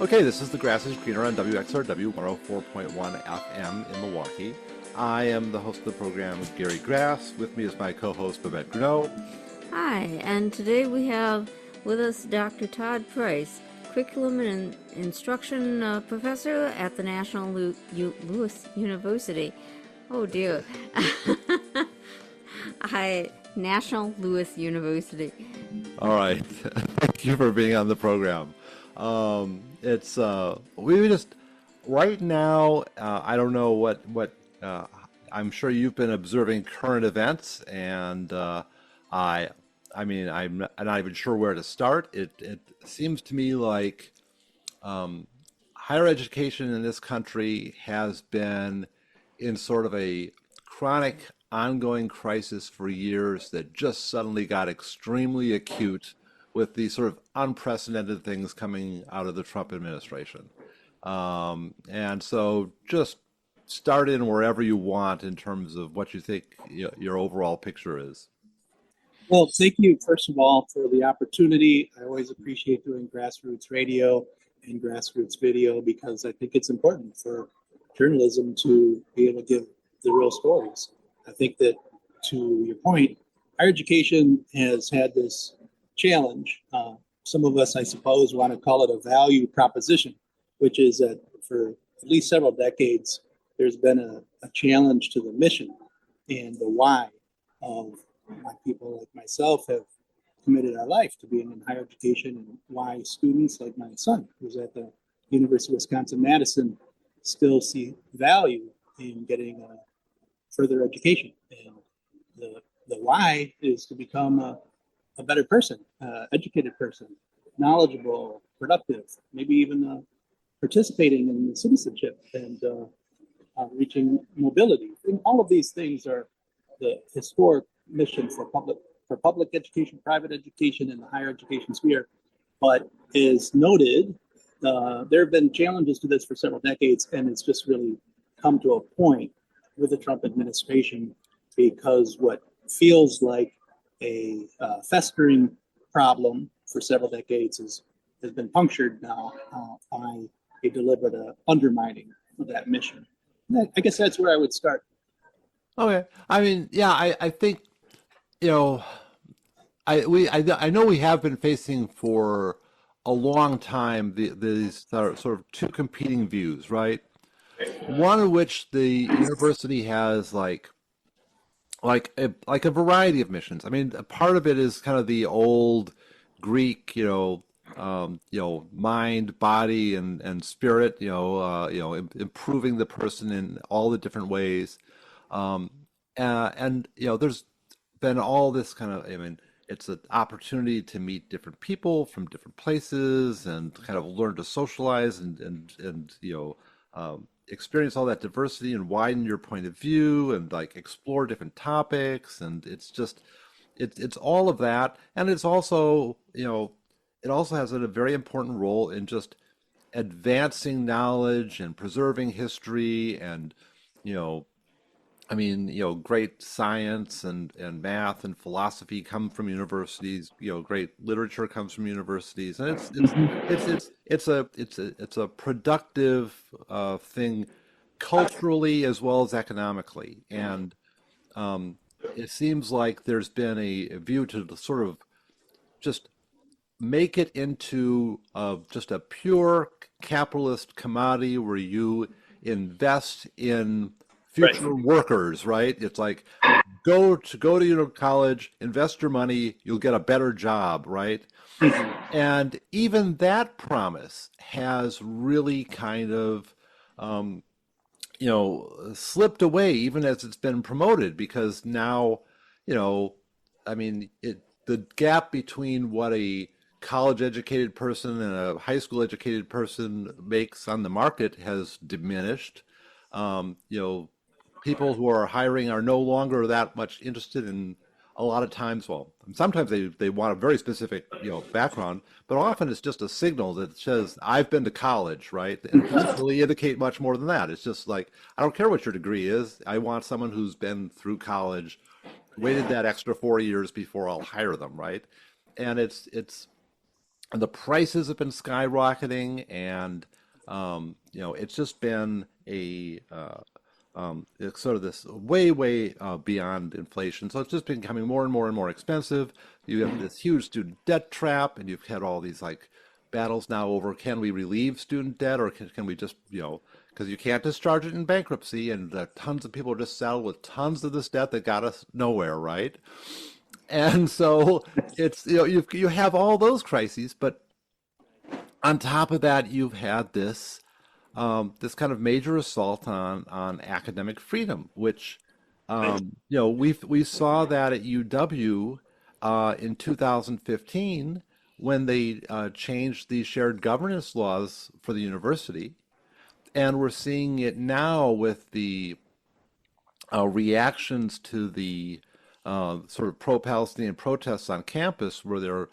Okay, this is The Grass is Greener on WXRW 104.1 FM in Milwaukee. I am the host of the program, Gary Grass. With me is my co-host, Babette Gruneau. Hi, and today we have with us Dr. Todd Price, Curriculum and Instruction Professor at the National Louis University. Oh dear. National Louis University. All right, thank you for being on the program. It's we just right now. I don't know I'm sure you've been observing current events, and I I mean I'm not even sure where to start. It seems to me like higher education in this country has been in sort of a chronic, ongoing crisis for years that just suddenly got extremely acute with these sort of unprecedented things coming out of the Trump administration. And so just start in wherever you want in terms of what you think your overall picture is. Well, thank you, first of all, for the opportunity. I always appreciate doing grassroots radio and grassroots video because I think it's important for journalism to be able to give the real stories. I think that, to your point, higher education has had this challenge. Some of us, I suppose, want to call it a value proposition, which is that for at least several decades, there's been a challenge to the mission and the why of why people like myself have committed our life to being in higher education, and why students like my son, who's at the University of Wisconsin-Madison, still see value in getting a further education. And the why is to become a better person, educated person, knowledgeable, productive, maybe even participating in citizenship and reaching mobility. And all of these things are the historic mission for public education, private education, and the higher education sphere. But as noted, there have been challenges to this for several decades, and it's just really come to a point with the Trump administration because what feels like a festering problem for several decades has been punctured now by a deliberate undermining of that mission. I guess that's where I would start. Okay. I mean, yeah, I think, you know, I know we have been facing for a long time these sort of two competing views, right? One of which the university has like a variety of missions. I mean, a part of it is kind of the old Greek, mind, body, and spirit. Improving the person in all the different ways. Um, and there's been all this kind of. I mean, it's an opportunity to meet different people from different places and kind of learn to socialize and experience all that diversity and widen your point of view and like explore different topics. And it's just it's all of that. And it's also, it also has a very important role in just advancing knowledge and preserving history and you know great science and math and philosophy come from universities. Great literature comes from universities, and it's a productive thing culturally as well as economically. And it seems like there's been a view to sort of just make it into just a pure capitalist commodity where you invest in Right. future workers, right? It's like go to college, invest your money, you'll get a better job, right? And even that promise has really kind of slipped away even as it's been promoted because now, you know, I mean, the gap between what a college educated person and a high school educated person makes on the market has diminished. People who are hiring are no longer that much interested in a lot of times. Well, sometimes they want a very specific, background, but often it's just a signal that says, I've been to college, right? And it doesn't really indicate much more than that. It's just like, I don't care what your degree is. I want someone who's been through college, waited that extra 4 years before I'll hire them, right? And the prices have been skyrocketing, and it's just been it's sort of this way beyond inflation. So it's just been becoming more and more and more expensive. You have this huge student debt trap, and you've had all these like battles now over, can we relieve student debt, or can we just, because you can't discharge it in bankruptcy, and tons of people are just saddled with tons of this debt that got us nowhere, right? And so it's, you have all those crises, but on top of that, you've had this kind of major assault on academic freedom, which Right. we saw that at UW in 2015 when they changed the shared governance laws for the university, and we're seeing it now with the reactions to the sort of pro-Palestinian protests on campus, where they're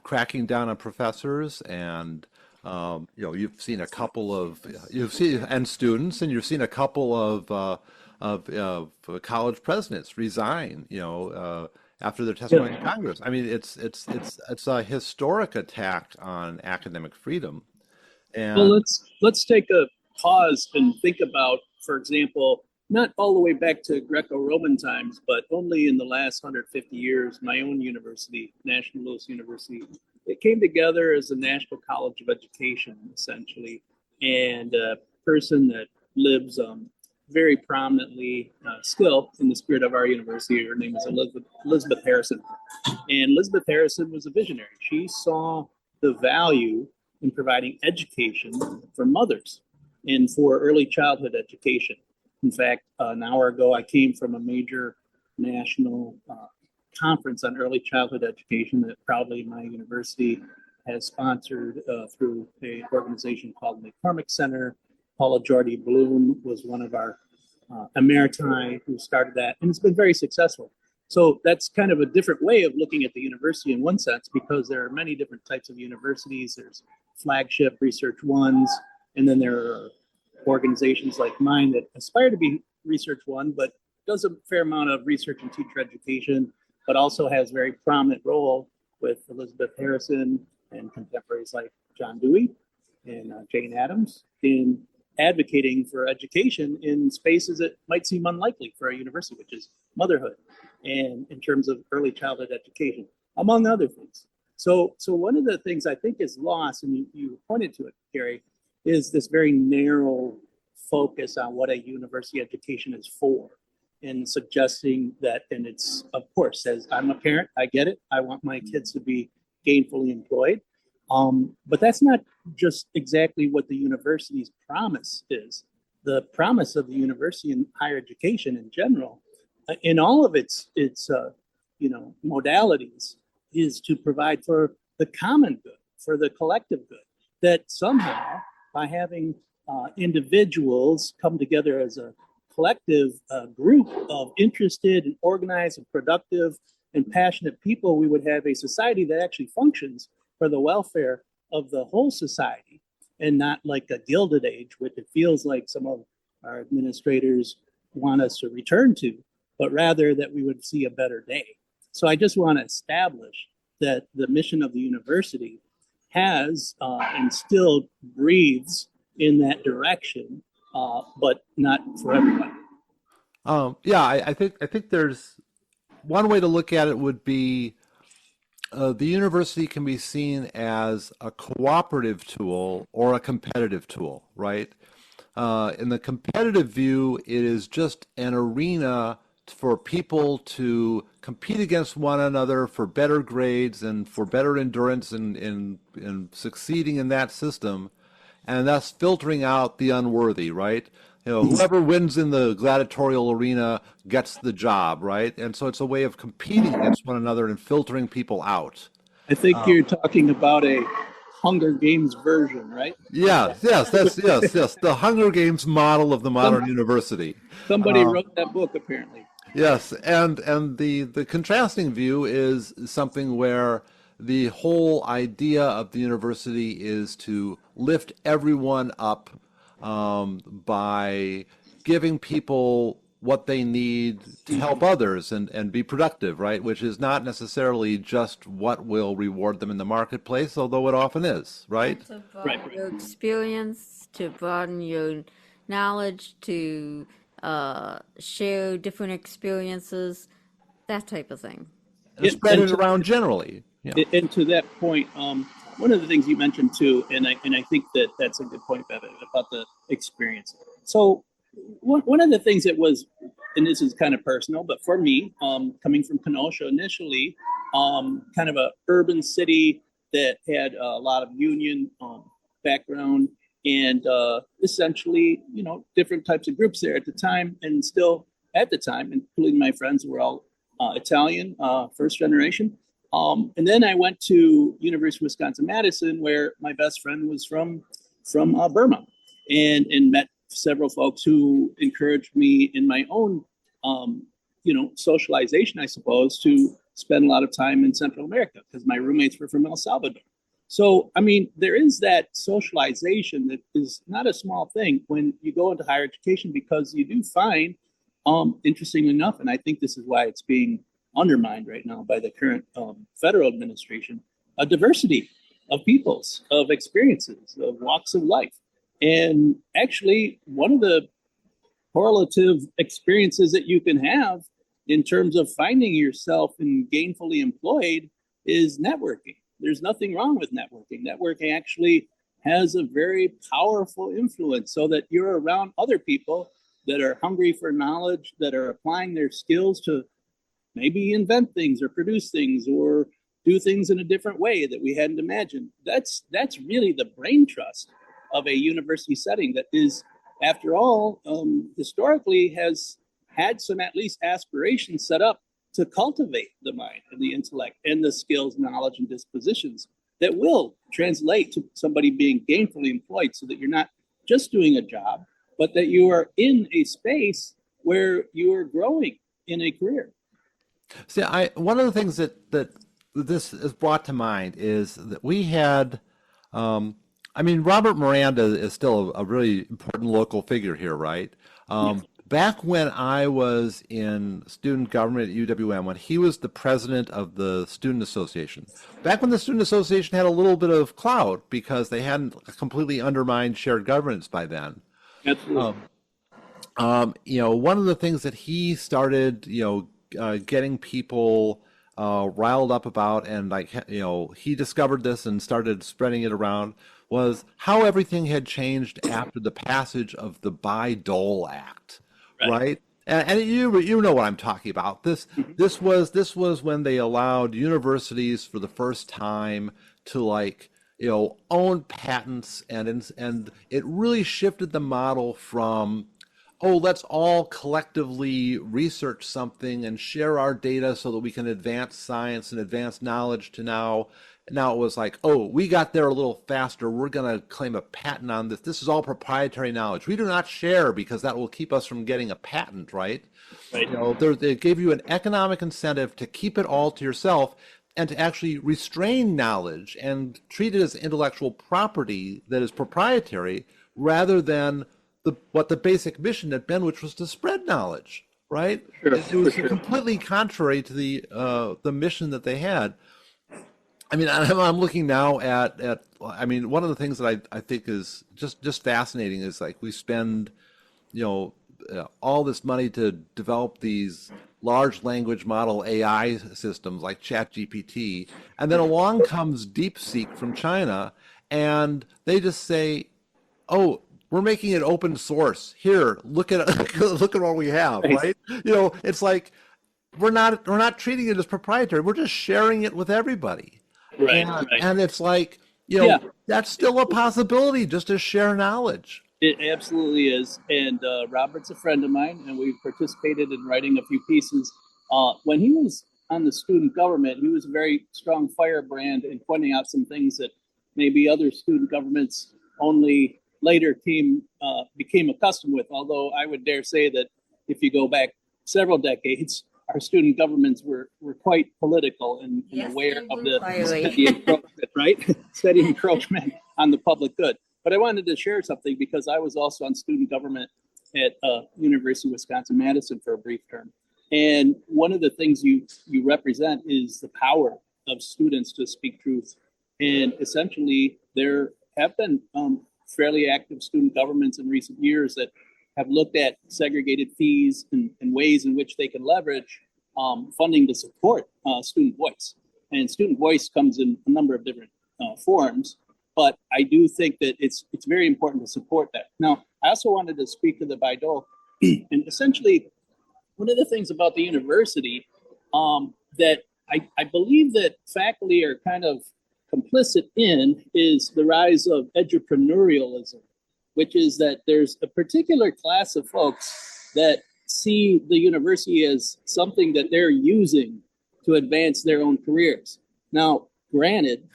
cracking down on professors, and you've seen a couple of and students, and you've seen a couple of college presidents resign, after their Yeah. testimony in Congress. I mean, it's a historic attack on academic freedom, Well, and let's take a pause and think about, for example, not all the way back to Greco-Roman times, but only in the last 150 years, my own university, National Louis University, it came together as a National College of Education, essentially, and a person that lives very prominently still in the spirit of our university. Her name is Elizabeth Harrison. And Elizabeth Harrison was a visionary. She saw the value in providing education for mothers and for early childhood education. In fact, an hour ago, I came from a major national conference on early childhood education that proudly my university has sponsored through an organization called McCormick Center. Paula Jordy Bloom was one of our emeriti who started that, and it's been very successful. So that's kind of a different way of looking at the university in one sense, because there are many different types of universities. There's flagship research ones, and then there are organizations like mine that aspire to be research one, but does a fair amount of research and teacher education, but also has very prominent role with Elizabeth Harrison and contemporaries like John Dewey and Jane Addams in advocating for education in spaces that might seem unlikely for a university, which is motherhood and in terms of early childhood education, among other things. So one of the things I think is lost, and you pointed to it, Gary, is this very narrow focus on what a university education is for, and suggesting that, and it's, of course, as I'm a parent, I get it. I want my kids to be gainfully employed. But that's not just exactly what the university's promise is. The promise of the university and higher education in general, in all of its modalities, is to provide for the common good, for the collective good. That somehow, by having individuals come together as a collective group of interested and organized and productive and passionate people, we would have a society that actually functions for the welfare of the whole society, and not like a Gilded Age, which it feels like some of our administrators want us to return to, but rather that we would see a better day. So I just want to establish that the mission of the university has and still breathes in that direction, but not for everybody. yeah, I think there's one way to look at it would be the university can be seen as a cooperative tool or a competitive tool, right? In the competitive view, it is just an arena for people to compete against one another for better grades and for better endurance in succeeding in that system, and thus filtering out the unworthy, right? Whoever wins in the gladiatorial arena gets the job, right? And so it's a way of competing against one another and filtering people out. I think you're talking about a Hunger Games version, right? Yes, the Hunger Games model of the modern Some, university. somebody wrote that book, apparently. Yes, and the contrasting view is something where the whole idea of the university is to lift everyone up by giving people what they need to help others and be productive, right? Which is not necessarily just what will reward them in the marketplace, although it often is, right? To Right, broaden right. your experience, to broaden your knowledge, to share different experiences, that type of thing. And spread it around generally. Yeah. And to that point, one of the things you mentioned too, and I think that that's a good point, Bevan, about the experience. So one of the things that was, and this is kind of personal, but for me, coming from Kenosha initially, kind of a urban city that had a lot of union background and essentially, different types of groups there at the time, and still at the time, including my friends, were all Italian, first generation. And then I went to University of Wisconsin-Madison, where my best friend was from Burma, and met several folks who encouraged me in my own, socialization, I suppose, to spend a lot of time in Central America because my roommates were from El Salvador. So, I mean, there is that socialization that is not a small thing when you go into higher education, because you do find, interesting enough, and I think this is why it's being undermined right now by the current federal administration, a diversity of peoples, of experiences, of walks of life. And actually, one of the correlative experiences that you can have in terms of finding yourself in gainfully employed is networking. There's nothing wrong with networking. Networking actually has a very powerful influence so that you're around other people that are hungry for knowledge, that are applying their skills to maybe invent things or produce things or do things in a different way that we hadn't imagined. That's really the brain trust of a university setting that is, after all, historically has had some at least aspirations set up to cultivate the mind and the intellect and the skills, knowledge, and dispositions that will translate to somebody being gainfully employed, so that you're not just doing a job, but that you are in a space where you are growing in a career. See, one of the things that this has brought to mind is that we had, Robert Miranda is still a really important local figure here, right? Yes. Back when I was in student government at UWM, when he was the president of the Student Association, back when the Student Association had a little bit of clout because they hadn't completely undermined shared governance by then. Absolutely. One of the things that he started, getting people riled up about, and he discovered this and started spreading it around, was how everything had changed after the passage of the Bayh-Dole Act, right? And you know what I'm talking about. This was when they allowed universities for the first time to own patents, and it really shifted the model from, oh, let's all collectively research something and share our data so that we can advance science and advance knowledge, to now it was like, oh, we got there a little faster. We're going to claim a patent on this. This is all proprietary knowledge. We do not share because that will keep us from getting a patent, right? Right. They gave you an economic incentive to keep it all to yourself and to actually restrain knowledge and treat it as intellectual property that is proprietary, rather than what the basic mission had been, which was to spread knowledge, right? Sure, It was sure. completely contrary to the mission that they had. I'm looking now at one of the things that I think is just fascinating is, like, we spend all this money to develop these large language model AI systems like ChatGPT, and then along comes DeepSeek from China, and they just say, oh, we're making it open source. Here, look at what we have, right? It's like we're not treating it as proprietary. We're just sharing it with everybody. Right. And it's like, that's still a possibility, just to share knowledge. It absolutely is. And Robert's a friend of mine, and we've participated in writing a few pieces. When he was on the student government, he was a very strong firebrand in pointing out some things that maybe other student governments only later became accustomed with. Although I would dare say that if you go back several decades, our student governments were quite political and aware of the steady encroachment, right? Steady encroachment on the public good. But I wanted to share something because I was also on student government at University of Wisconsin-Madison for a brief term. And one of the things you represent is the power of students to speak truth. And essentially, there have been fairly active student governments in recent years that have looked at segregated fees and ways in which they can leverage funding to support student voice. And student voice comes in a number of different forms, but I do think that it's very important to support that. Now, I also wanted to speak to the Bayh-Dole, and essentially, one of the things about the university that I believe that faculty are kind of complicit in is the rise of edupreneurialism, which is that there's a particular class of folks that see the university as something that they're using to advance their own careers. Now, granted,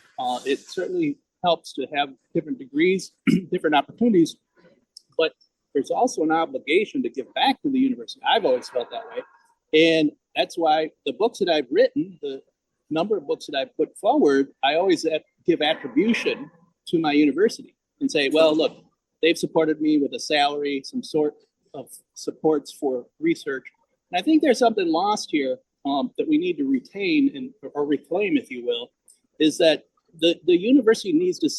it certainly helps to have different degrees, different opportunities, but there's also an obligation to give back to the university. I've always felt that way. And that's why the books that I've written, the number of books that I've put forward, I always give attribution to my university and say, well, look, they've supported me with a salary, some sort of supports for research. And I think there's something lost here that we need to retain or reclaim, if you will, is that the university needs to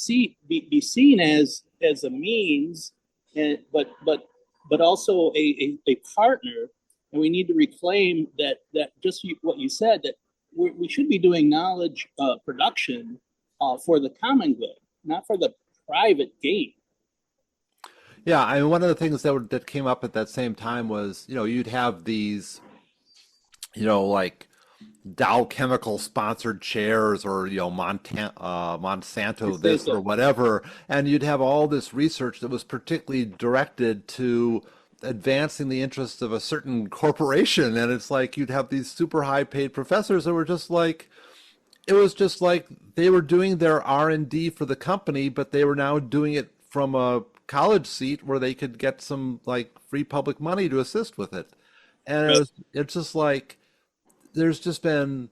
be seen as a means, but also a partner. And we need to reclaim that just what you said, that we should be doing knowledge production for the common good, not for the private gain. Yeah, I mean, one of the things that came up at that same time was, you'd have these, like Dow Chemical sponsored chairs, or Monsanto this or whatever, and you'd have all this research that was particularly directed to advancing the interests of a certain corporation, and it's like you'd have these super high paid professors that were just like, it was just like they were doing their R&D for the company, but they were now doing it from a college seat where they could get some like free public money to assist with it. And it's just like there's just been,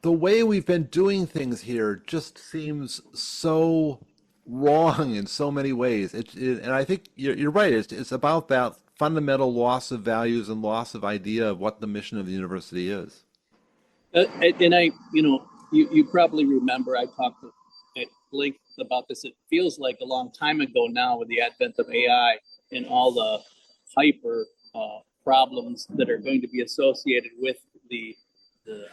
the way we've been doing things here just seems so wrong in so many ways. And I think you're right. It's about that fundamental loss of values and loss of idea of what the mission of the university is. And you probably remember I talked at length about this. It feels like a long time ago now with the advent of AI and all the hyper problems that are going to be associated with the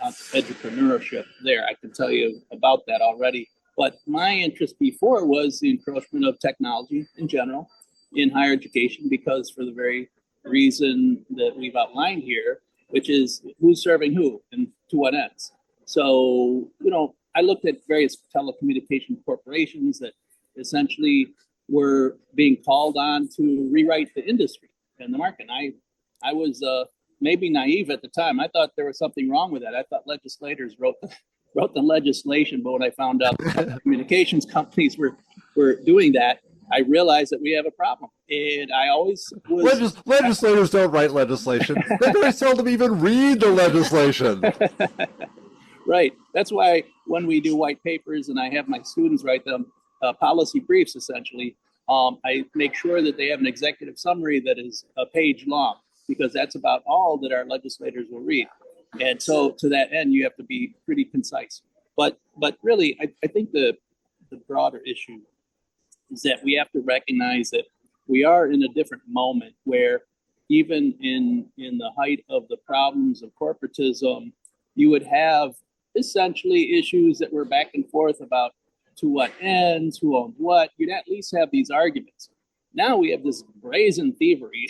entrepreneurship there. I can tell you about that already. But my interest before was the encroachment of technology in general in higher education, because for the very reason that we've outlined here, which is who's serving who and to what ends. So, I looked at various telecommunication corporations that essentially were being called on to rewrite the industry and the market. And I was maybe naive at the time. I thought there was something wrong with that. I thought legislators wrote the legislation, but when I found out that communications companies were doing that, I realized that we have a problem. And I always was... Legislators don't write legislation. They very seldom even read the legislation. Right. That's why when we do white papers and I have my students write them policy briefs, essentially, I make sure that they have an executive summary that is a page long, because that's about all that our legislators will read. And so to that end, you have to be pretty concise. But really, I think the broader issue is that we have to recognize that we are in a different moment where even in the height of the problems of corporatism, you would have essentially issues that were back and forth about to what ends, who owns what. You'd at least have these arguments. Now we have this brazen thievery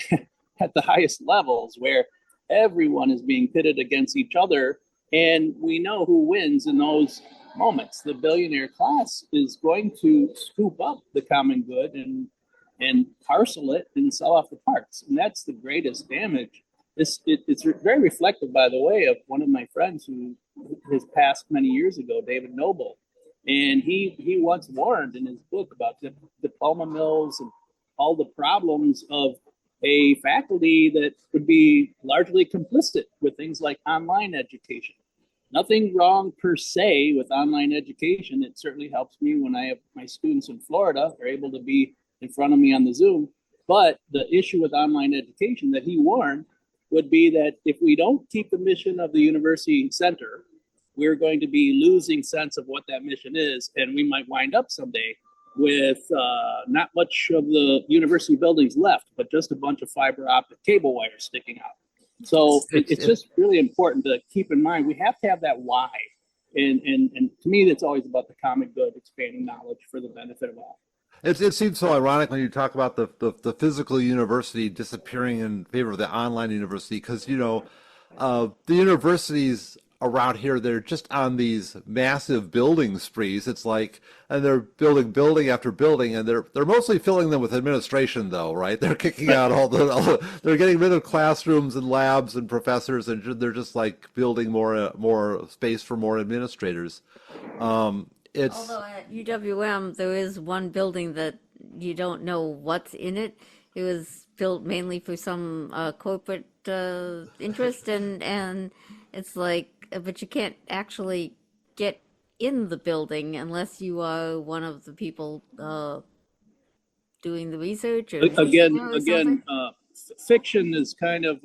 at the highest levels where everyone is being pitted against each other, and we know who wins in those moments. The billionaire class is going to scoop up the common good and parcel it and sell off the parts, and that's the greatest damage. It's very reflective, by the way, of one of my friends who has passed many years ago, David Noble, and he once warned in his book about the diploma mills and all the problems of a faculty that would be largely complicit with things like online education. Nothing wrong per se with online education. It certainly helps me when I have my students in Florida. They're able to be in front of me on the Zoom. But the issue with online education that he warned would be that if we don't keep the mission of the university center, we're going to be losing sense of what that mission is, and we might wind up someday with not much of the university buildings left, but just a bunch of fiber optic cable wires sticking out. So it's just really important to keep in mind, we have to have that why. And to me, that's always about the common good, expanding knowledge for the benefit of all. It seems so ironic when you talk about the physical university disappearing in favor of the online university, because, the universities around here, they're just on these massive building sprees. It's like, and they're building building after building, and they're mostly filling them with administration, though, right? They're kicking out they're getting rid of classrooms and labs and professors, and they're just like building more space for more administrators. Although at UWM, there is one building that you don't know what's in it. It was built mainly for some corporate interest, and it's like, but you can't actually get in the building unless you are one of the people doing the research. Or again, fiction is kind of,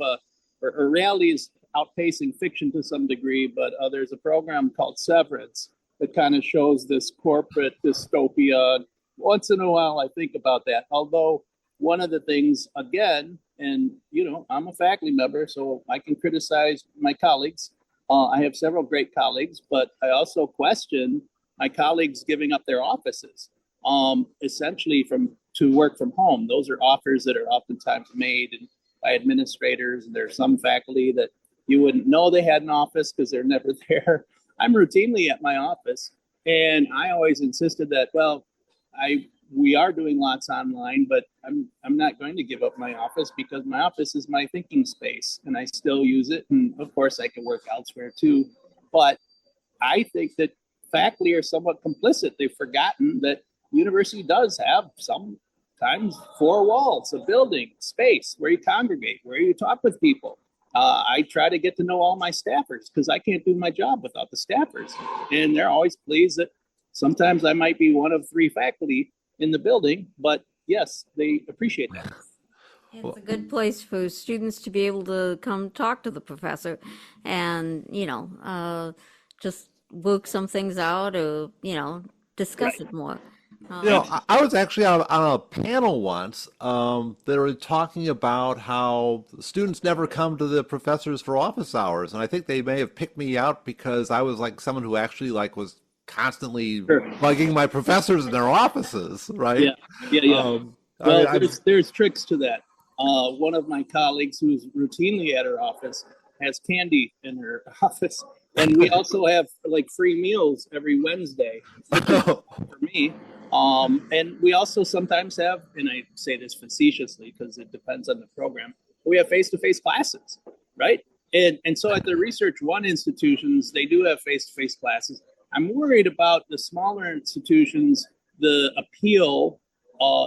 or reality is outpacing fiction to some degree, but there's a program called Severance that kind of shows this corporate dystopia. Once in a while, I think about that. Although one of the things, again, and I'm a faculty member, so I can criticize my colleagues. I have several great colleagues, but I also question my colleagues giving up their offices, essentially to work from home. Those are offers that are oftentimes made by administrators, and there's some faculty that you wouldn't know they had an office because they're never there. I'm routinely at my office, and I always insisted that, we are doing lots online, but I'm not going to give up my office, because my office is my thinking space and I still use it. And of course I can work elsewhere too. But I think that faculty are somewhat complicit. They've forgotten that university does have sometimes 4 walls, a building, space where you congregate, where you talk with people. I try to get to know all my staffers because I can't do my job without the staffers. And they're always pleased that sometimes I might be one of 3 faculty in the building, but yes, they appreciate that. It's a good place for students to be able to come talk to the professor and, just work some things out, or, discuss it more. I was actually on a panel once that were talking about how students never come to the professors for office hours, and I think they may have picked me out because I was like someone who actually was constantly bugging my professors in their offices, right? Yeah. There's tricks to that. One of my colleagues who's routinely at her office has candy in her office, and we also have free meals every Wednesday for me. And we also sometimes have, and I say this facetiously because it depends on the program, we have face-to-face classes, right? And so at the Research One institutions, they do have face-to-face classes. I'm worried about the smaller institutions. The appeal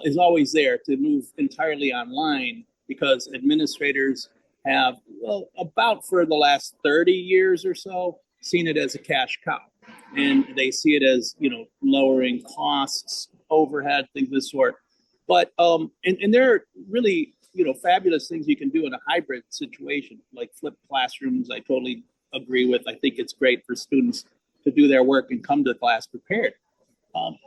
is always there to move entirely online because administrators have, about for the last 30 years or so, seen it as a cash cow. And they see it as, lowering costs, overhead, things of this sort. But, and there are really, fabulous things you can do in a hybrid situation, like flipped classrooms. I totally agree with. I think it's great for students to do their work and come to class prepared.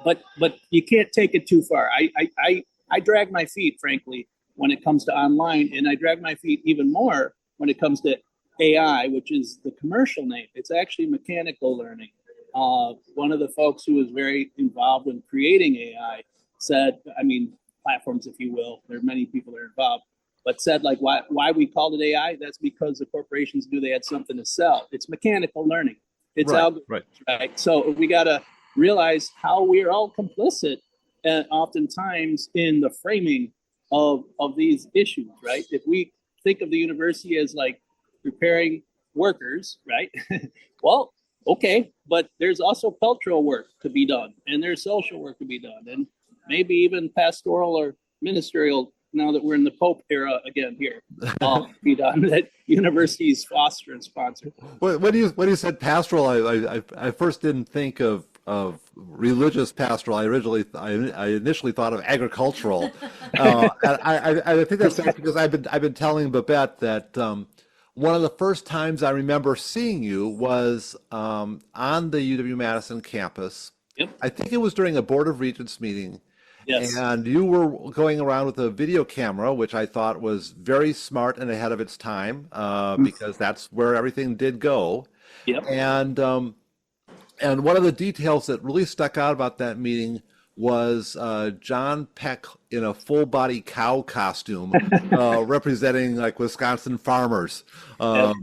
But you can't take it too far. I drag my feet, frankly, when it comes to online, and I drag my feet even more when it comes to AI, which is the commercial name. It's actually mechanical learning. One of the folks who was very involved in creating AI said, platforms, if you will, there are many people that are involved, but said why we called it AI, that's because the corporations knew they had something to sell. It's mechanical learning. It's algorithms, right? So we got to realize how we are all complicit oftentimes in the framing of these issues, right? If we think of the university as preparing workers, right? Well, okay, but there's also cultural work to be done, and there's social work to be done, and maybe even pastoral or ministerial, now that we're in the Pope era again here, be done, that universities foster and sponsor. When you said pastoral, I first didn't think of of religious pastoral. I initially thought of agricultural, and I think that's because I've been telling Babette that one of the first times I remember seeing you was on the UW-Madison campus. Yep. I think it was during a Board of Regents meeting, Yes. and you were going around with a video camera, which I thought was very smart and ahead of its time, because that's where everything did go. Yep. And one of the details that really stuck out about that meeting was John Peck in a full body cow costume, representing like Wisconsin farmers. Yeah,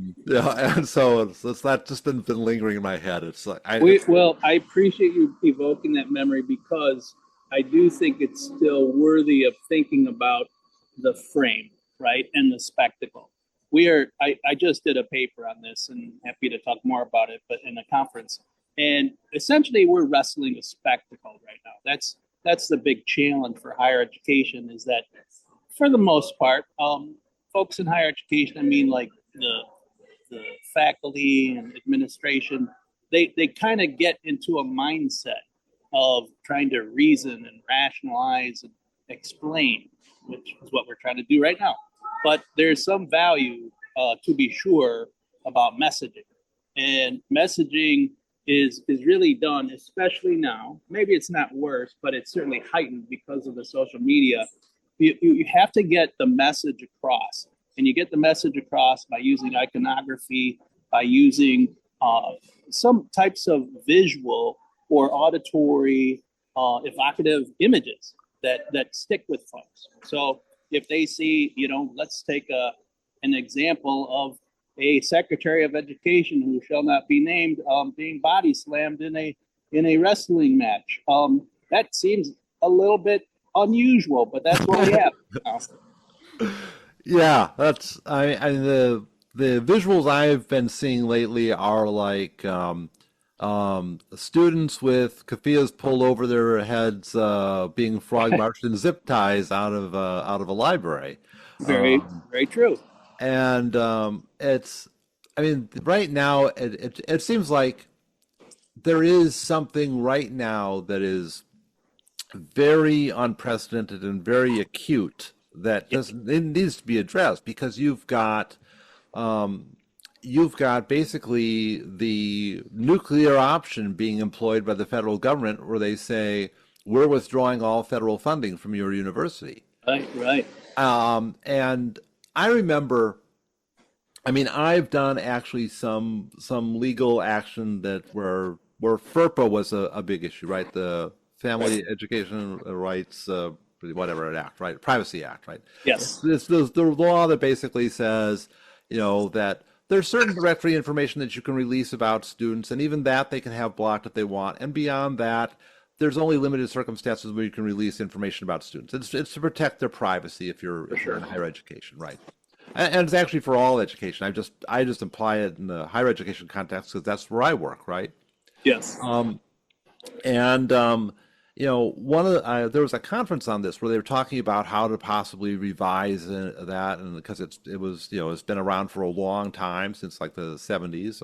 and so it's that just been lingering in my head. It's like Well, I appreciate you evoking that memory because I do think it's still worthy of thinking about the frame, right, and the spectacle. I just did a paper on this and happy to talk more about it, but in a conference. And essentially, we're wrestling a spectacle right now. That's the big challenge for higher education is that, for the most part, folks in higher education, I mean, like the faculty and administration, they kind of get into a mindset of trying to reason and rationalize and explain, which is what we're trying to do right now. But there's some value, to be sure, about messaging. And messaging is really done, especially now. Maybe it's not worse, but it's certainly heightened because of the social media. You have to get the message across. And you get the message across by using iconography, by using some types of visual or auditory evocative images that stick with folks. So if they see, let's take an example of a Secretary of Education who shall not be named being body slammed in a wrestling match. That seems a little bit unusual, but that's what we have. Yeah, that's the visuals I've been seeing lately are like students with keffiyehs pulled over their heads, being frog marched in zip ties out of a library. Very, very true. And right now it seems like there is something right now that is very unprecedented and very acute that it needs to be addressed because you've got basically the nuclear option being employed by the federal government where they say we're withdrawing all federal funding from your university. Right. And I remember, I've done actually some legal action that where FERPA was a big issue, right? The Family Education Rights, whatever act, right? Privacy Act, right? Yes. It's the law that basically says, that there's certain directory information that you can release about students, and even that they can have blocked if they want. And beyond that, there's only limited circumstances where you can release information about students. It's to protect their privacy if you're in higher education, right? And it's actually for all education. I just apply it in the higher education context because that's where I work, right? Yes. There was a conference on this where they were talking about how to possibly revise that, and because it's been around for a long time since like the 70s.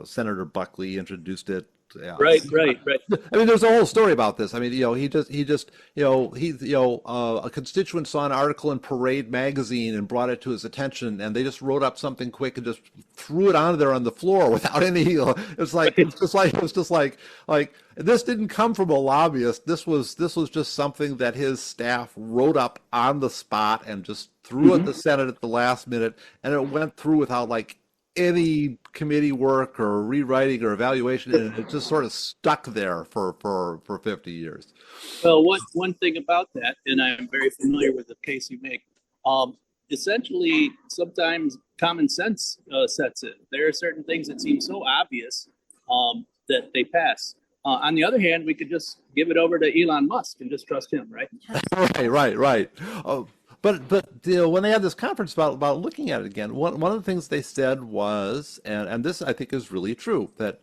Senator Buckley introduced it. Yeah. Right. There's a whole story about this. A constituent saw an article in Parade magazine and brought it to his attention, and they just wrote up something quick and just threw it on there on the floor without any. It's just like this didn't come from a lobbyist. This was just something that his staff wrote up on the spot and just threw at the Senate at the last minute, and it went through without any committee work or rewriting or evaluation, and it just sort of stuck there for 50 years. Well, one thing about that, and I'm very familiar with the case you make, essentially sometimes common sense sets in. There are certain things that seem so obvious that they pass. On the other hand, we could just give it over to Elon Musk and just trust him, right? Right. But when they had this conference about looking at it again, one of the things they said was, and this I think is really true, that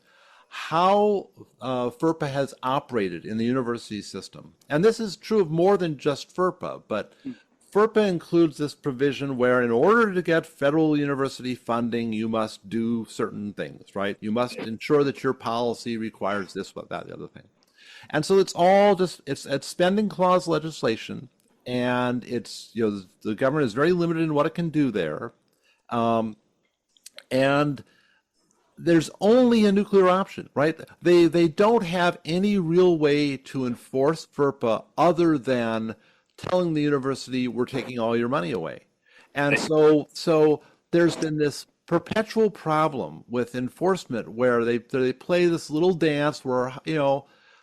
how FERPA has operated in the university system, and this is true of more than just FERPA, but FERPA includes this provision where in order to get federal university funding, you must do certain things, right? You must ensure that your policy requires this, what, that, the other thing. And so it's all just, it's spending clause legislation, and it's, the government is very limited in what it can do there. And there's only a nuclear option, right? They don't have any real way to enforce FERPA other than telling the university, we're taking all your money away. And so there's been this perpetual problem with enforcement where they play this little dance where,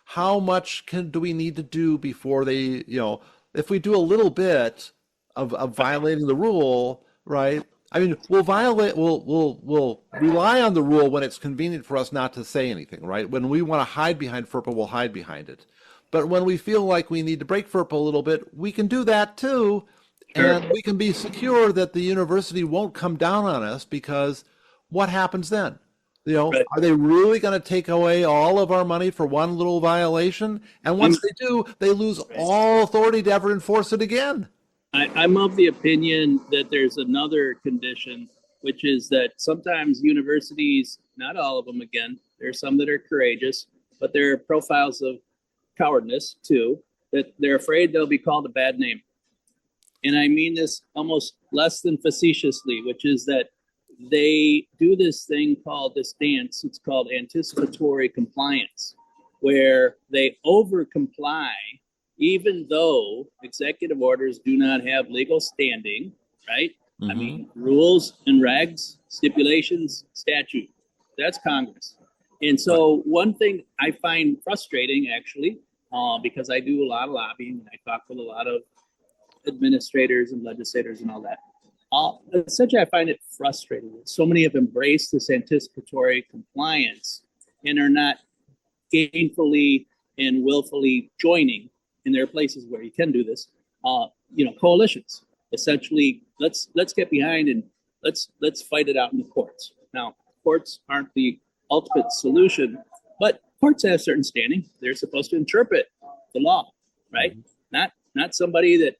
how much do we need to do before they, if we do a little bit of violating the rule, right? I mean, we'll rely on the rule when it's convenient for us not to say anything, right? When we want to hide behind FERPA, we'll hide behind it. But when we feel like we need to break FERPA a little bit, we can do that too. Sure. And we can be secure that the university won't come down on us, because what happens then? Right. Are they really going to take away all of our money for one little violation? And once they do, they lose all authority to ever enforce it again. I'm of the opinion that there's another condition, which is that sometimes universities, not all of them again, there's some that are courageous, but there are profiles of cowardness too, that they're afraid they'll be called a bad name. And I mean this almost less than facetiously, which is that they do this thing called this dance. It's called anticipatory compliance, where they over comply, even though executive orders do not have legal standing, right? Mm-hmm. I mean, rules and regs, stipulations, statute, that's Congress. And so one thing I find frustrating, actually, because I do a lot of lobbying and I talk with a lot of administrators and legislators and all that. Essentially, I find it frustrating that so many have embraced this anticipatory compliance and are not gainfully and willfully joining, in there are places where you can do this, coalitions. Essentially, let's get behind and let's fight it out in the courts. Now, courts aren't the ultimate solution, but courts have certain standing. They're supposed to interpret the law, right? Mm-hmm. Not somebody that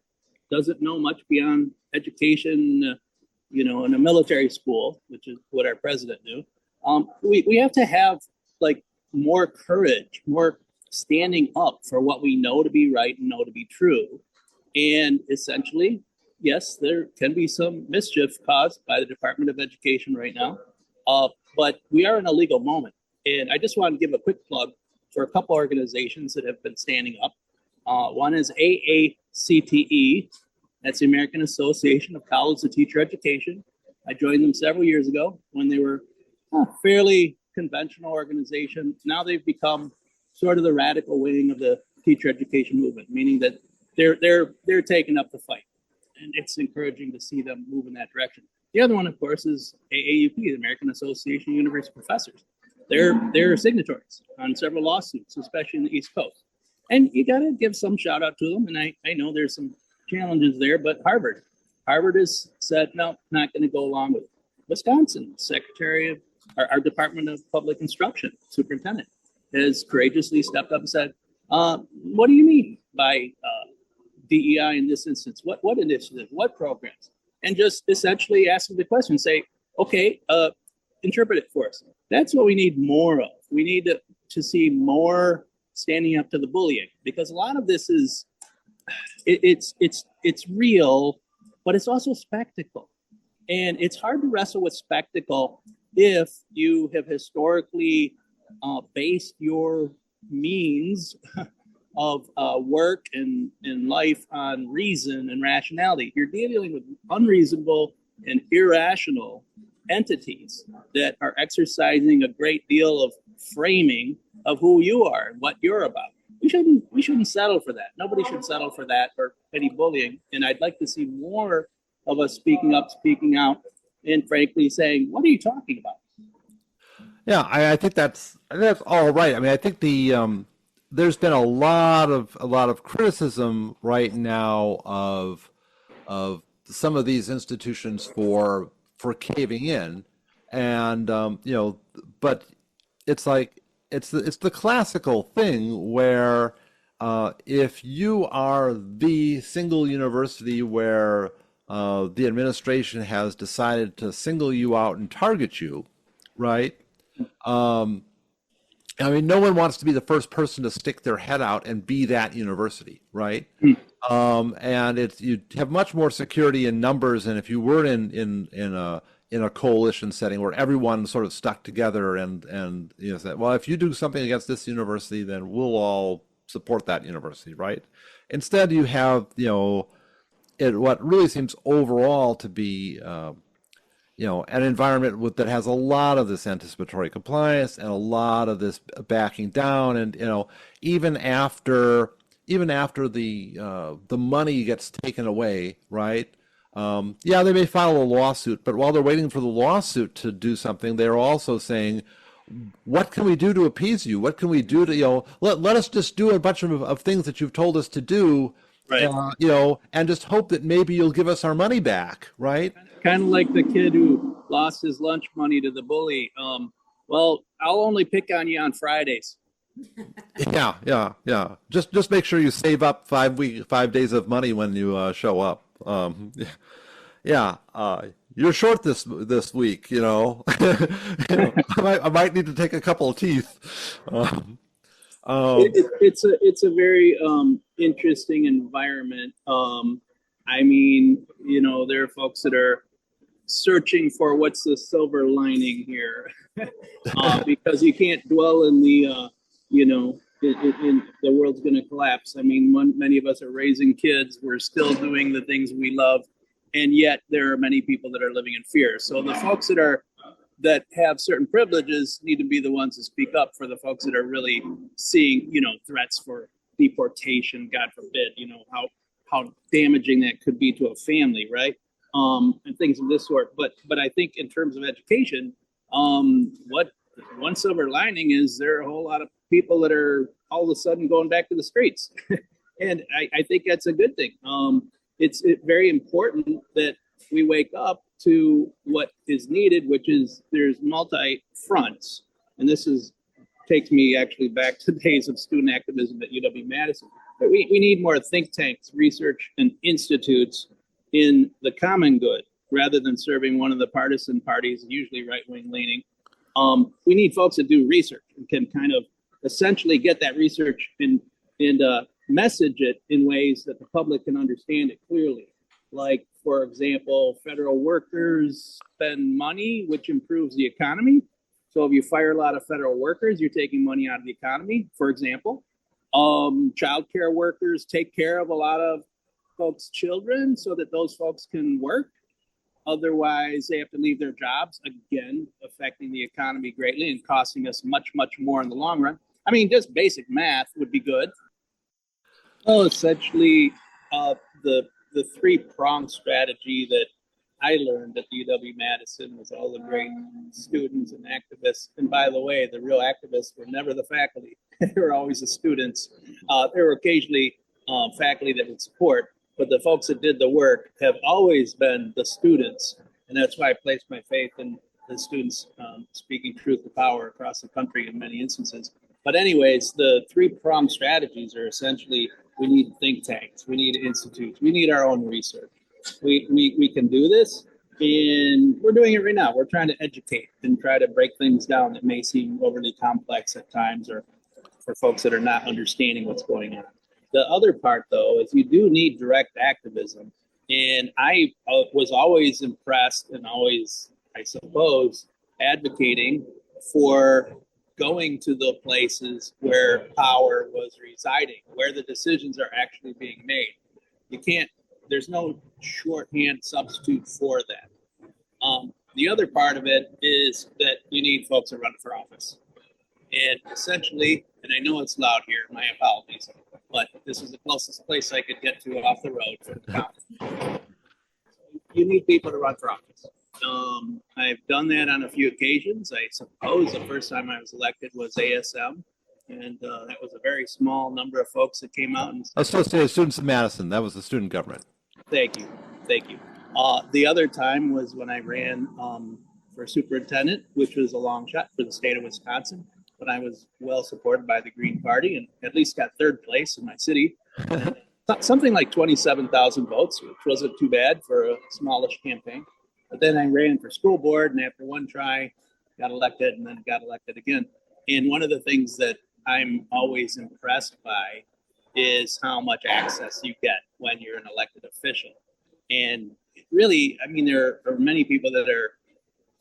doesn't know much beyond education, in a military school, which is what our president knew. We have to have more courage, more standing up for what we know to be right and know to be true. And essentially, yes, there can be some mischief caused by the Department of Education right now, but we are in a legal moment. And I just want to give a quick plug for a couple organizations that have been standing up. One is AACTE. That's the American Association of Colleges of Teacher Education. I joined them several years ago when they were a fairly conventional organization. Now they've become sort of the radical wing of the teacher education movement, meaning that they're taking up the fight. And it's encouraging to see them move in that direction. The other one, of course, is AAUP, the American Association of University Professors. They're signatories on several lawsuits, especially in the East Coast. And you got to give some shout out to them. And I know there's some challenges there, but Harvard has said, no, not going to go along with it. Wisconsin, Secretary of our Department of Public Instruction, Superintendent, has courageously stepped up and said, what do you mean by DEI in this instance? What initiative, what programs? And just essentially asking the question, say, okay, interpret it for us. That's what we need more of. We need to see more standing up to the bullying, because a lot of this is, it's real, but it's also spectacle. And it's hard to wrestle with spectacle if you have historically based your means of work and life on reason and rationality. You're dealing with unreasonable and irrational entities that are exercising a great deal of framing of who you are and what you're about. We shouldn't settle for that. Nobody should settle for that or any bullying. And I'd like to see more of us speaking up, speaking out, and frankly saying, what are you talking about? Yeah, I think that's all right. I mean, I think there's been a lot of criticism right now of some of these institutions for caving in, and but it's like it's the classical thing where if you are the single university where the administration has decided to single you out and target you, right? Um, I mean, no one wants to be the first person to stick their head out and be that university, right? And it's you have much more security in numbers, and if you were in a coalition setting where everyone sort of stuck together and you know said, well, if you do something against this university, then we'll all support that university, right? Instead, you have what really seems overall to be an environment that has a lot of this anticipatory compliance and a lot of this backing down, and even after the money gets taken away, right? Yeah, they may file a lawsuit, but while they're waiting for the lawsuit to do something, they're also saying, what can we do to appease you? What can we do to, let us just do a bunch of things that you've told us to do, Right. And just hope that maybe you'll give us our money back, right? Kind of like the kid who lost his lunch money to the bully. Well, I'll only pick on you on Fridays. Yeah. Just make sure you save up 5 days of money when you show up. Yeah. You're short this week. I might need to take a couple of teeth. It's a very interesting environment. I mean, there are folks that are searching for what's the silver lining here, because you can't dwell in the in the world's going to collapse. I mean, many of us are raising kids. We're still doing the things we love, and yet there are many people that are living in fear. So the folks that have certain privileges need to be the ones to speak up for the folks that are really seeing, threats for deportation, God forbid, how damaging that could be to a family, right? And things of this sort. But I think in terms of education, what one silver lining is there are a whole lot of people that are all of a sudden going back to the streets. And I think that's a good thing. It's very important that we wake up to what is needed, which is there's multi fronts. And this takes me actually back to days of student activism at UW-Madison. But we need more think tanks, research, and institutes in the common good rather than serving one of the partisan parties, usually right-wing leaning. We need folks that do research and can kind of essentially get that research and message it in ways that the public can understand it clearly. Like, for example, federal workers spend money, which improves the economy. So if you fire a lot of federal workers, you're taking money out of the economy, for example. Child care workers take care of a lot of folks' children so that those folks can work. Otherwise, they have to leave their jobs, again, affecting the economy greatly and costing us much, much more in the long run. I mean, just basic math would be good. Well, essentially, the three-pronged strategy that I learned at the UW-Madison was all the great students and activists. And by the way, the real activists were never the faculty. They were always the students. There were occasionally faculty that would support, but the folks that did the work have always been the students. And that's why I placed my faith in the students speaking truth to power across the country in many instances. But anyways, the three-pronged strategies are essentially, we need think tanks, we need institutes, we need our own research. We can do this, and we're doing it right now. We're trying to educate and try to break things down that may seem overly complex at times, or for folks that are not understanding what's going on. The other part, though, is you do need direct activism. And I was always impressed and always, I suppose, advocating for going to the places where power was residing, where the decisions are actually being made. There's no shorthand substitute for that. The other part of it is that you need folks that run for office. And essentially, and I know it's loud here, my apologies, but this is the closest place I could get to off the road for the conference. You need people to run for office. I've done that on a few occasions. I suppose the first time I was elected was ASM, and that was a very small number of folks that came out. And Associated Students of Madison, that was the student government. Thank you. The other time was when I ran for superintendent, which was a long shot for the state of Wisconsin. when I was well supported by the Green Party and at least got third place in my city. And something like 27,000 votes, which wasn't too bad for a smallish campaign. But then I ran for school board, and after one try, got elected, and then got elected again. And one of the things that I'm always impressed by is how much access you get when you're an elected official. And really, I mean, there are many people that are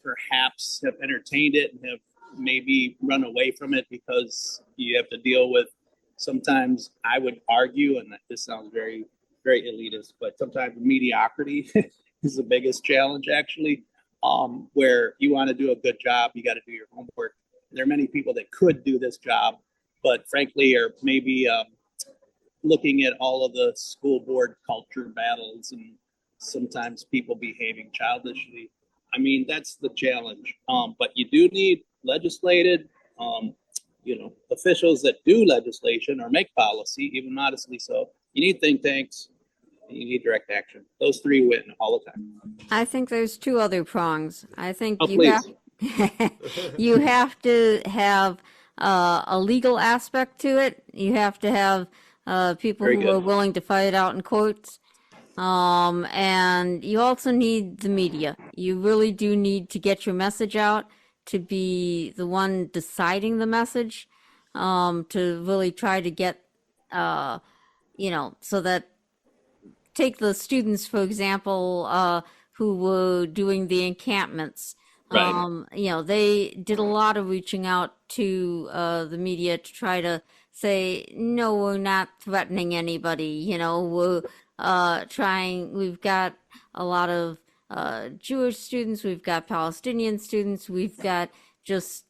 perhaps have entertained it and have maybe run away from it because you have to deal with sometimes, I would argue, and this sounds very, very elitist, but sometimes mediocrity is the biggest challenge, actually, where you want to do a good job, you got to do your homework. There are many people that could do this job, but frankly are maybe looking at all of the school board culture battles and sometimes people behaving childishly. I mean, that's the challenge. But you do need legislated, officials that do legislation or make policy, even modestly so. You need think tanks, and you need direct action. Those three win all the time. I think there's two other prongs. I think Please. You have to have a legal aspect to it. You have to have people Very who good. are willing to fight it out in courts. And you also need the media. You really do need to get your message out, to be the one deciding the message, to really try to get, so that, take the students, for example, who were doing the encampments. Right. They did a lot of reaching out to the media to try to say, no, we're not threatening anybody. We're we've got a lot of Jewish students, we've got Palestinian students, we've got just,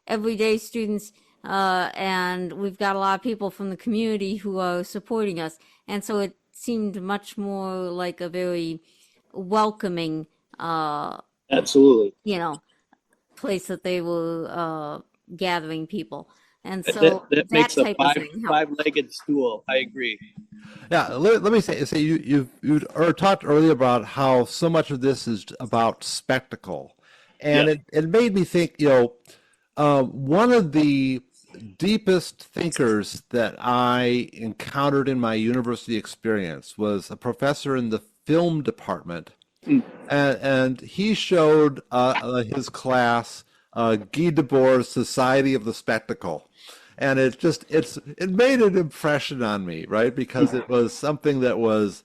everyday students, and we've got a lot of people from the community who are supporting us. And so it seemed much more like a very welcoming, Absolutely. place that they were gathering people. And so that makes a type of thing helped. five-legged stool. I agree. Yeah, let me say you talked earlier about how so much of this is about spectacle, and Yeah. it made me think. One of the deepest thinkers that I encountered in my university experience was a professor in the film department, and he showed his class Guy Debord's Society of the Spectacle. And it made an impression on me, right? Because it was something that was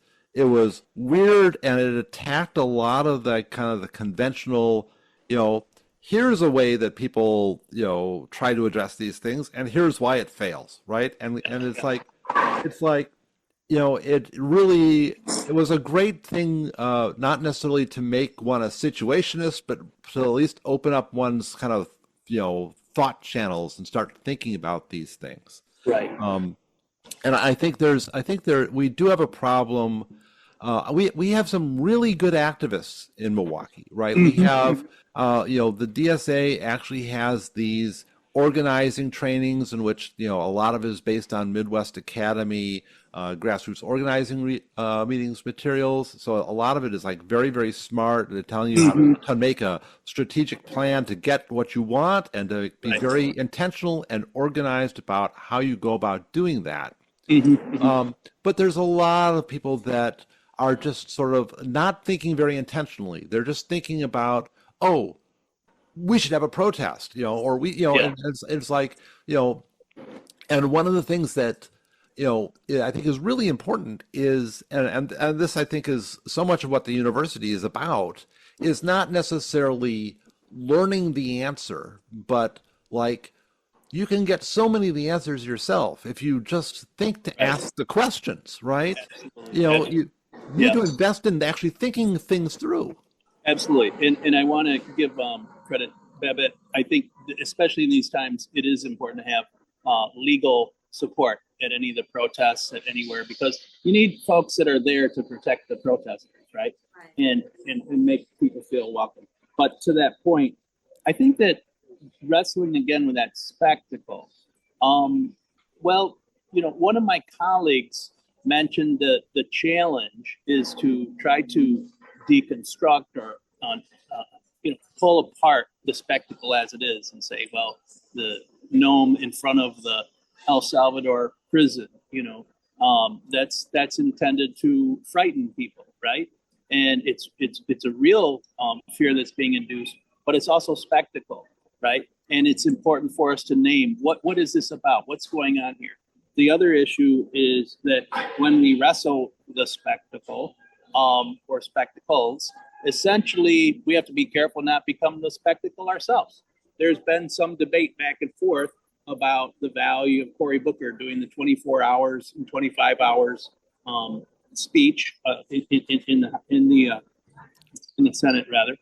weird, and it attacked a lot of that kind of the conventional, here's a way that people, try to address these things, and here's why it fails, right? And it's like, it was a great thing, not necessarily to make one a situationist, but to at least open up one's kind of, thought channels and start thinking about these things. Right. And I think we do have a problem. We have some really good activists in Milwaukee, right? We have, the DSA actually has these organizing trainings in which, a lot of it is based on Midwest Academy, grassroots organizing meetings materials. So a lot of it is like very, very smart. They're telling you how to make a strategic plan to get what you want and to be very intentional and organized about how you go about doing that. But there's a lot of people that are just sort of not thinking very intentionally. They're just thinking about, oh, we should have a protest, or and it's like, and one of the things that, I think is really important is, and this I think is so much of what the university is about, is not necessarily learning the answer, but like, you can get so many of the answers yourself if you just think to ask the questions, right? You need to invest in actually thinking things through. Absolutely. And I want to give credit, Babbitt. I think, especially in these times, it is important to have legal support at any of the protests, at anywhere, because you need folks that are there to protect the protesters, right? And make people feel welcome. But to that point, I think that wrestling again with that spectacle, one of my colleagues mentioned that the challenge is to try to deconstruct or pull apart the spectacle as it is and say, well, the gnome in front of the El Salvador prison, that's intended to frighten people, right? And it's a real fear that's being induced, but it's also spectacle, right? And it's important for us to name what is this about? What's going on here? The other issue is that when we wrestle the spectacle or spectacles, essentially we have to be careful not become the spectacle ourselves. There's been some debate back and forth about the value of Cory Booker doing the 24 hours and 25 hours speech in the Senate, rather.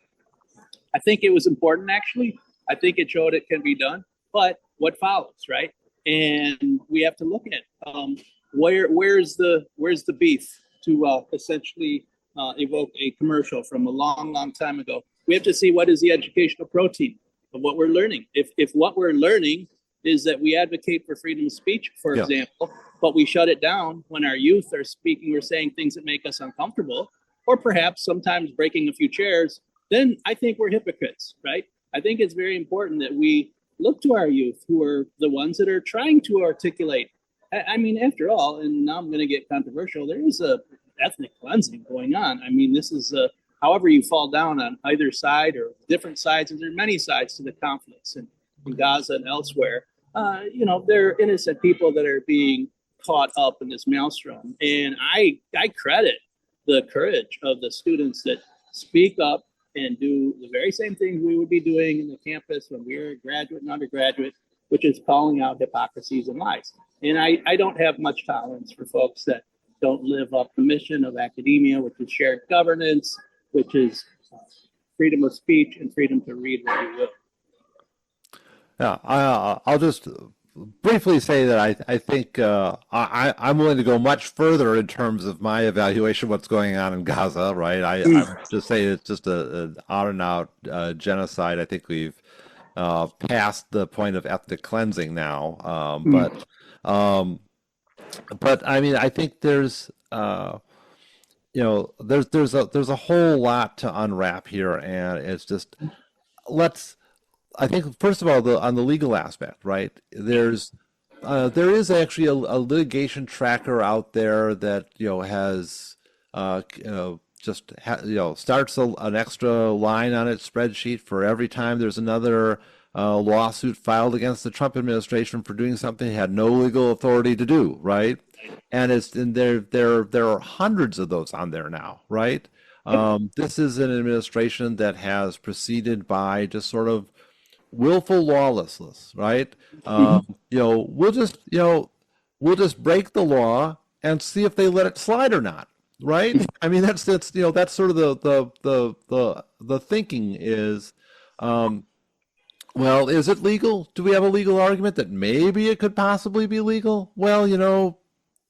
I think it was important, actually. I think it showed it can be done, but what follows, right? And we have to look at where's the beef to essentially evoke a commercial from a long time ago. We have to see what is the educational protein of what we're learning. If what we're learning is that we advocate for freedom of speech, for example, but we shut it down when our youth are speaking or saying things that make us uncomfortable, or perhaps sometimes breaking a few chairs, then I think we're hypocrites, right? I think it's very important that we look to our youth, who are the ones that are trying to articulate. I mean, after all, and now I'm going to get controversial, there is a ethnic cleansing going on. I mean, this is however you fall down on either side or different sides, and there are many sides to the conflicts in Gaza and elsewhere. They're innocent people that are being caught up in this maelstrom. And I credit the courage of the students that speak up and do the very same things we would be doing in the campus when we were a graduate and undergraduate, which is calling out hypocrisies and lies. And I don't have much tolerance for folks that don't live up the mission of academia, which is shared governance, which is freedom of speech and freedom to read what you will. Yeah, I'll just briefly say that I think I'm willing to go much further in terms of my evaluation of what's going on in Gaza, right? I just say it's just an out and out genocide. I think we've past the point of ethnic cleansing now, but I mean, I think there's there's a whole lot to unwrap here, and it's just I think first of all, on the legal aspect, right? There is actually a litigation tracker out there that has starts an extra line on its spreadsheet for every time there's another lawsuit filed against the Trump administration for doing something it had no legal authority to do, right? And there are hundreds of those on there now, right? This is an administration that has proceeded by just sort of willful lawlessness, right? We'll just break the law and see if they let it slide or not, right? I mean, that's sort of the thinking is, well, is it legal? Do we have a legal argument that maybe it could possibly be legal? Well,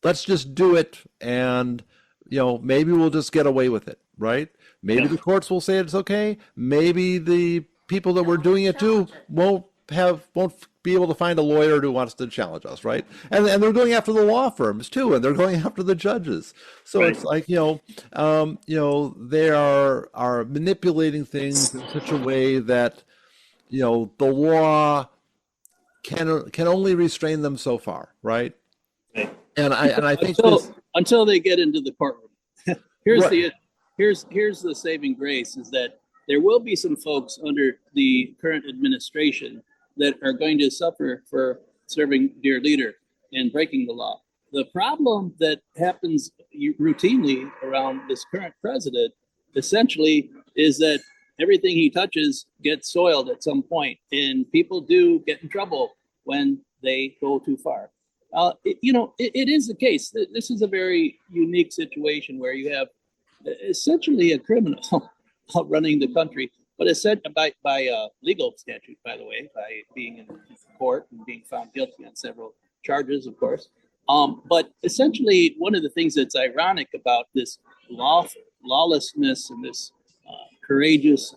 let's just do it, and maybe we'll just get away with it, right? Maybe the courts will say it's okay. Maybe the people that we're doing it to won't be able to find a lawyer who wants to challenge us, right? And they're going after the law firms too, and they're going after the judges. So it's like they are manipulating things in such a way that the law can only restrain them so far, right? And I think until they get into the courtroom. Here's the saving grace is that there will be some folks under the current administration that are going to suffer for serving their leader and breaking the law. The problem that happens routinely around this current president essentially is that everything he touches gets soiled at some point, and people do get in trouble when they go too far. It is the case that this is a very unique situation where you have essentially a criminal running the country, but it's said by legal statute, by the way, by being in court and being found guilty on several charges, of course. But essentially, one of the things that's ironic about this lawlessness and this courageous,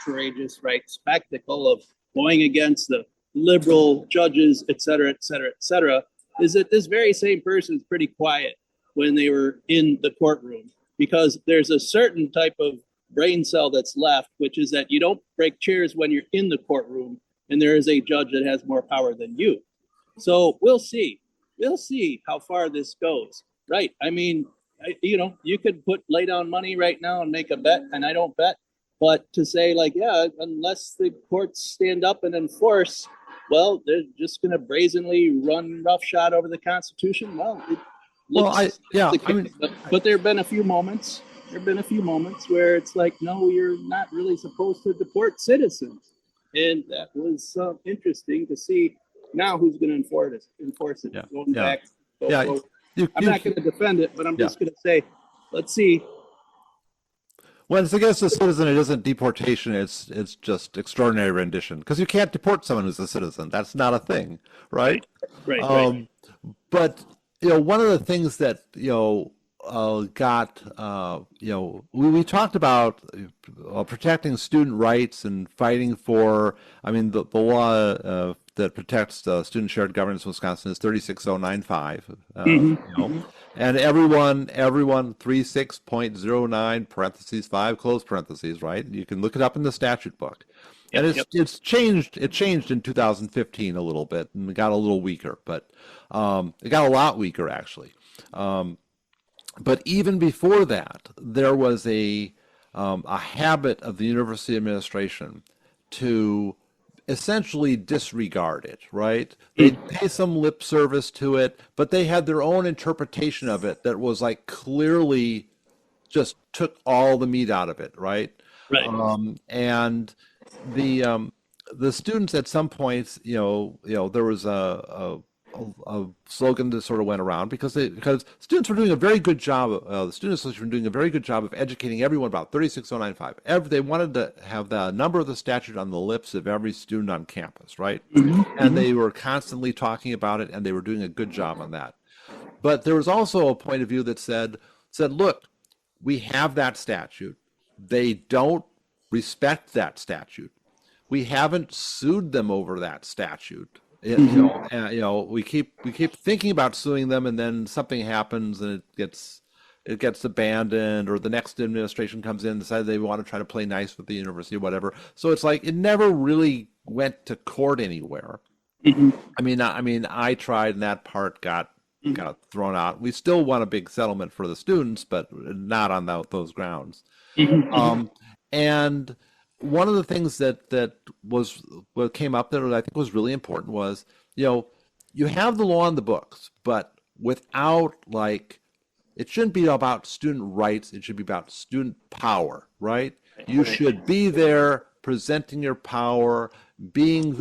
courageous, right, spectacle of going against the liberal judges, et cetera, is that this very same person is pretty quiet when they were in the courtroom, because there's a certain type of brain cell that's left, which is that you don't break chairs when you're in the courtroom and there is a judge that has more power than you. So we'll see. We'll see how far this goes. Right. I mean, you could lay down money right now and make a bet, and I don't bet. But to say like, yeah, unless the courts stand up and enforce, well, they're just going to brazenly run roughshod over the Constitution. Well, it looks but there have been a few moments. There have been a few moments where it's like, no, you're not really supposed to deport citizens, and that was interesting to see. Now, who's going to enforce it? Yeah. Going Yeah. back. I'm not going to defend it, but I'm just going to say, let's see. When it's against a citizen, it isn't deportation. It's just extraordinary rendition, because you can't deport someone who's a citizen. That's not a thing, right? Right. But one of the things that we talked about protecting student rights and fighting for. I mean, the law that protects student shared governance in Wisconsin is 36095. And everyone 36.09 parentheses 5 close parentheses, right? You can look it up in the statute book. And it's changed. It changed in 2015 a little bit, and it got a little weaker, but it got a lot weaker actually. But even before that, there was a habit of the university administration to essentially disregard it, right? They'd pay some lip service to it, but they had their own interpretation of it that was like clearly just took all the meat out of it, right? Right. And the students at some points, there was a slogan that sort of went around because students were doing a very good job. The student association were doing a very good job of educating everyone about 36095. They wanted to have the number of the statute on the lips of every student on campus, right? And they were constantly talking about it, and they were doing a good job on that. But there was also a point of view that said, look, we have that statute. They don't respect that statute. We haven't sued them over that statute. We keep thinking about suing them, and then something happens and it gets abandoned, or the next administration comes in and decides they want to try to play nice with the university or whatever. So it's like it never really went to court anywhere. I mean, I tried, and that part got thrown out. We still want a big settlement for the students, but not on those grounds. And one of the things that came up that I think was really important was, you have the law in the books, but without it shouldn't be about student rights. It should be about student power, right? You should be there presenting your power, being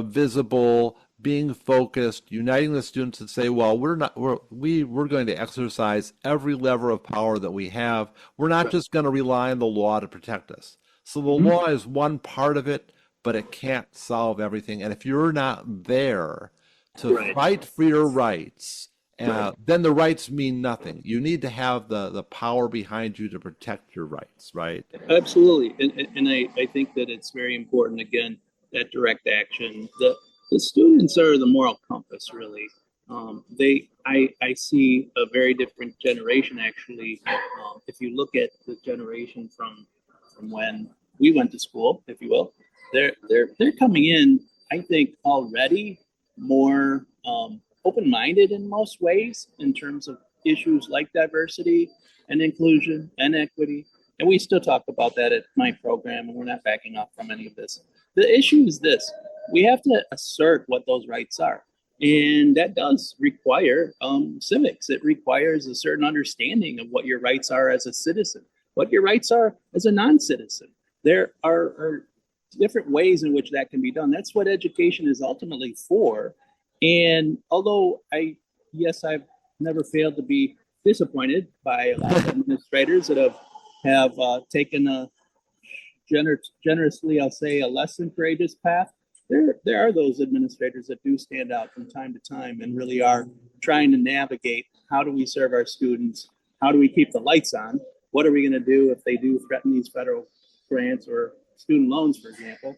visible, being focused, uniting the students and say, well, we're going to exercise every lever of power that we have. We're not just going to rely on the law to protect us. So the law is one part of it, but it can't solve everything. And if you're not there to fight for your rights, then the rights mean nothing. You need to have the power behind you to protect your rights, right? Absolutely. And I think that it's very important, again, that direct action. The students are the moral compass, really. I see a very different generation, actually. If you look at the generation from when we went to school, if you will, they're coming in, I think, already more open-minded in most ways in terms of issues like diversity and inclusion and equity. And we still talk about that at my program, and we're not backing off from any of this. The issue is this: we have to assert what those rights are. And that does require civics. It requires a certain understanding of what your rights are as a citizen, what your rights are as a non-citizen. There are different ways in which that can be done. That's what education is ultimately for. And although I've never failed to be disappointed by a lot of administrators that have taken a generously, I'll say, a less than courageous path, there are those administrators that do stand out from time to time and really are trying to navigate, how do we serve our students? How do we keep the lights on? What are we going to do if they do threaten these federal grants or student loans, for example?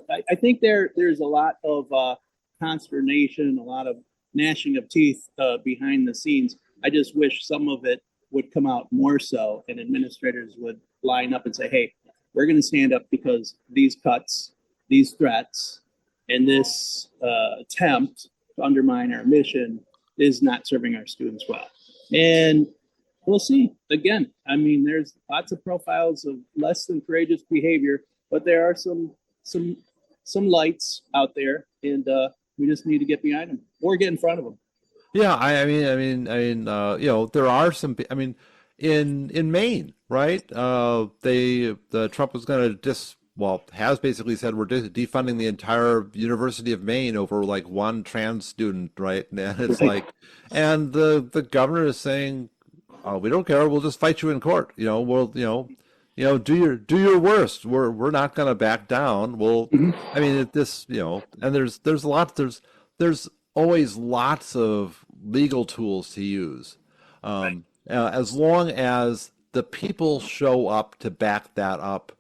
I think there's a lot of consternation, a lot of gnashing of teeth behind the scenes. I just wish some of it would come out more so, and administrators would line up and say, hey, we're going to stand up because these cuts, these threats, and this attempt to undermine our mission is not serving our students well. And we'll see. Again, I mean, there's lots of profiles of less than courageous behavior, but there are some lights out there, and we just need to get behind them or get in front of them. Yeah, I mean, you know, there are some. I mean, in Maine, right? The Trump was going to has basically said we're defunding the entire University of Maine over like one trans student, right? And it's like, and the governor is saying, we don't care. We'll just fight you in court. You know, we'll do your worst. We're not going to back down. Well, I mean, and there's always lots of legal tools to use, as long as the people show up to back that up.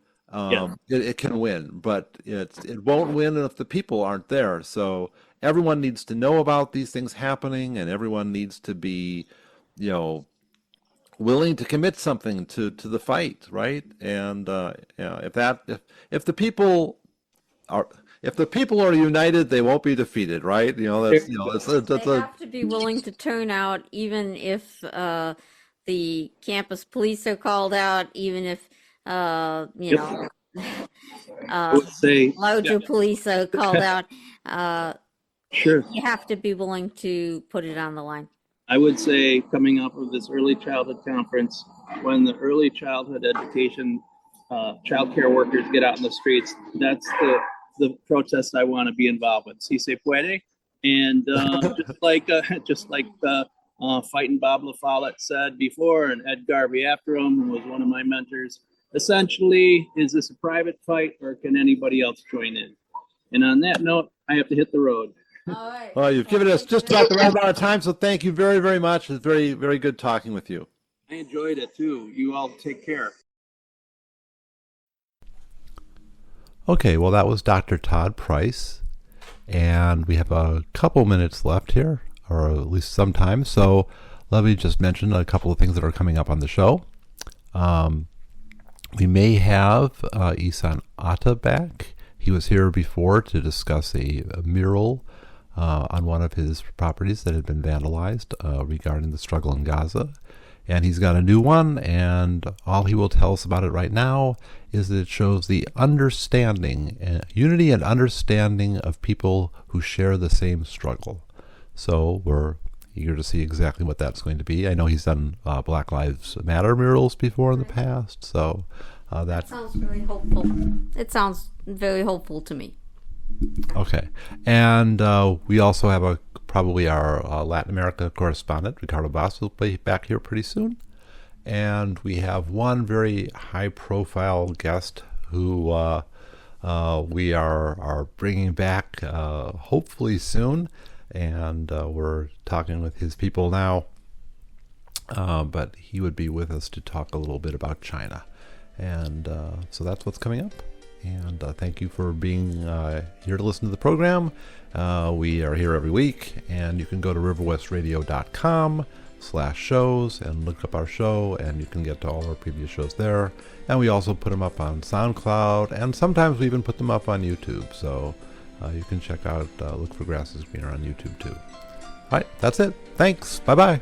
It can win, but it won't win if the people aren't there. So everyone needs to know about these things happening, and everyone needs to be, willing to commit something to the fight, right? And if the people are united, they won't be defeated, right? They have to be willing to turn out, even if the campus police are called out, even if larger police are called out. Sure, you have to be willing to put it on the line. I would say, coming off of this early childhood conference, when the early childhood education child care workers get out in the streets, that's the protest I want to be involved with. Si se puede, and just like fighting Bob La Follette said before, and Ed Garvey after him, who was one of my mentors. Essentially, is this a private fight, or can anybody else join in? And on that note, I have to hit the road. All right. Well, you've given us just about the right amount of time, so thank you very, very much. It's very, very good talking with you. I enjoyed it too. You all take care. Okay, well, that was Dr. Todd Price, and we have a couple minutes left here, or at least some time. So let me just mention a couple of things that are coming up on the show. We may have Isan Atta back. He was here before to discuss a mural on one of his properties that had been vandalized regarding the struggle in Gaza. And he's got a new one, and all he will tell us about it right now is that it shows the understanding, unity and understanding of people who share the same struggle. So we're eager to see exactly what that's going to be. I know he's done Black Lives Matter murals before in the past, so that sounds very hopeful. It sounds very hopeful to me. Okay, and we also have probably our Latin America correspondent, Ricardo Vaz, will be back here pretty soon. And we have one very high-profile guest who we are bringing back hopefully soon. And we're talking with his people now. But he would be with us to talk a little bit about China. And so that's what's coming up. And thank you for being here to listen to the program. We are here every week, and you can go to riverwestradio.com/shows and look up our show, and you can get to all our previous shows there. And we also put them up on SoundCloud, and sometimes we even put them up on YouTube. So you can check out, look for Grass is Greener on YouTube too. All right, that's it. Thanks. Bye-bye.